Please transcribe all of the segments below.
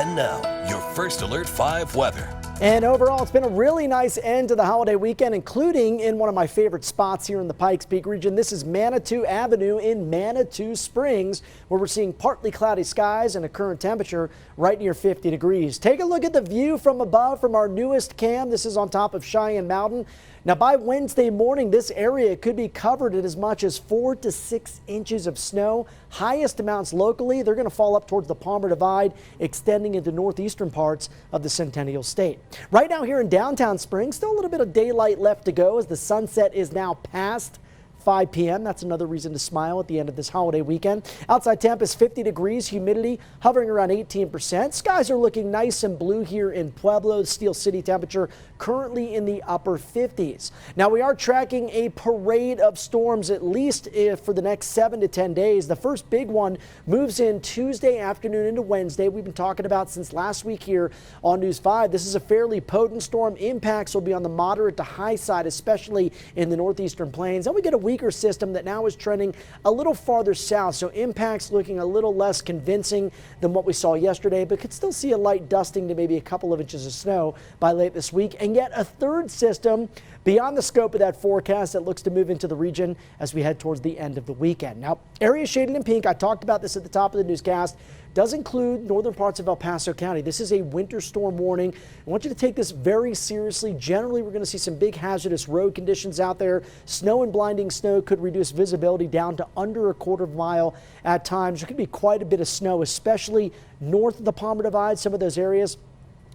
And now, your First Alert 5 weather. And overall, it's been a really nice end to the holiday weekend, including in one of my favorite spots here in the Pikes Peak region. This is Manitou Avenue in Manitou Springs, where we're seeing partly cloudy skies and a current temperature right near 50 degrees. Take a look at the view from above from our newest cam. This is on top of Cheyenne Mountain. Now, by Wednesday morning, this area could be covered at as much as 4 to 6 inches of snow. Highest amounts locally, they're going to fall up towards the Palmer Divide, extending into northeastern parts of the Centennial State. Right now here in downtown Springs, still a little bit of daylight left to go as the sunset is now past 5 p.m. That's another reason to smile at the end of this holiday weekend. Outside temp is 50 degrees, humidity hovering around 18%. Skies are looking nice and blue here in Pueblo. Steel City temperature currently in the upper 50s. Now we are tracking a parade of storms at least for the next 7 to 10 days. The first big one moves in Tuesday afternoon into Wednesday. We've been talking about since last week here on News 5. This is a fairly potent storm. Impacts will be on the moderate to high side, especially in the northeastern plains. And we get a weaker system that now is trending a little farther south, so impacts looking a little less convincing than what we saw yesterday, but could still see a light dusting to maybe a couple of inches of snow by late this week. And yet a third system beyond the scope of that forecast that looks to move into the region as we head towards the end of the weekend. Now, areas shaded in pink, I talked about this at the top of the newscast, does include northern parts of El Paso County. This is a winter storm warning. I want you to take this very seriously. Generally, we're going to see some big hazardous road conditions out there. Snow and blinding snow could reduce visibility down to under a quarter of a mile at times. There could be quite a bit of snow, especially north of the Palmer Divide. Some of those areas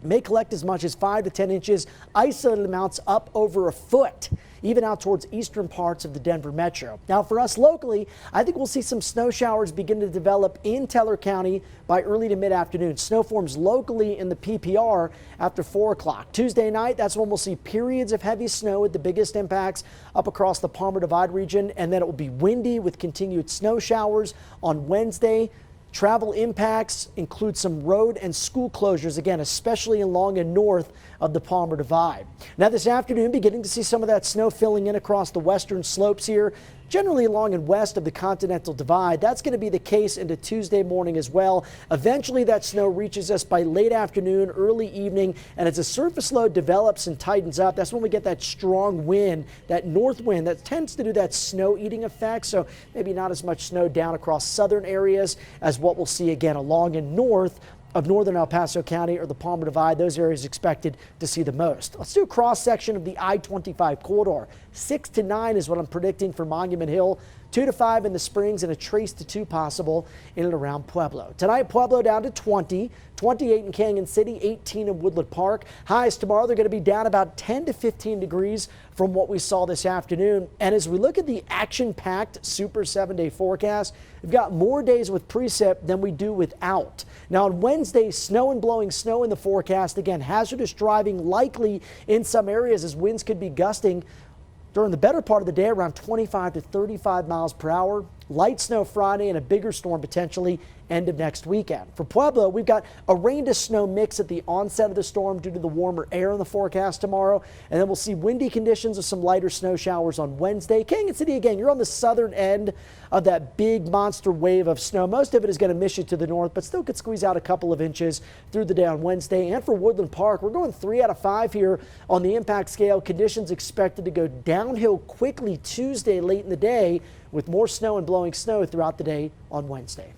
may collect as much as 5 to 10 inches, isolated amounts up over a foot, even out towards eastern parts of the Denver metro. Now for us locally, I think we'll see some snow showers begin to develop in Teller County by early to mid-afternoon. Snow forms locally in the PPR after 4 o'clock. Tuesday night, that's when we'll see periods of heavy snow with the biggest impacts up across the Palmer Divide region, and then it will be windy with continued snow showers on Wednesday. Travel impacts include some road and school closures, again, especially along and north of the Palmer Divide. Now this afternoon, beginning to see some of that snow filling in across the western slopes here, generally along and west of the Continental Divide. That's going to be the case into Tuesday morning as well. Eventually that snow reaches us by late afternoon, early evening, and as the surface low develops and tightens up, that's when we get that strong wind, that north wind that tends to do that snow eating effect. So maybe not as much snow down across southern areas as what we'll see again along and north of northern El Paso County or the Palmer Divide. Those areas expected to see the most. Let's do a cross section of the I-25 corridor. 6 to 9 is what I'm predicting for Monument Hill. 2 to 5 in the Springs and a trace to 2 possible in and around Pueblo. Tonight, Pueblo down to 20, 28 in Canyon City, 18 in Woodland Park. Highs tomorrow, they're going to be down about 10 to 15 degrees from what we saw this afternoon. And as we look at the action-packed Super 7-day forecast, we've got more days with precip than we do without. Now on Wednesday, snow and blowing snow in the forecast. Again, hazardous driving likely in some areas as winds could be gusting during the better part of the day around 25 to 35 miles per hour. Light snow Friday and a bigger storm potentially end of next weekend. For Pueblo, we've got a rain to snow mix at the onset of the storm due to the warmer air in the forecast tomorrow. And then we'll see windy conditions with some lighter snow showers on Wednesday. Canyon City, again, you're on the southern end of that big monster wave of snow. Most of it is going to miss you to the north, but still could squeeze out a couple of inches through the day on Wednesday. And for Woodland Park, we're going 3 out of 5 here on the impact scale. Conditions expected to go downhill quickly Tuesday late in the day with more snow and blowing snow throughout the day on Wednesday.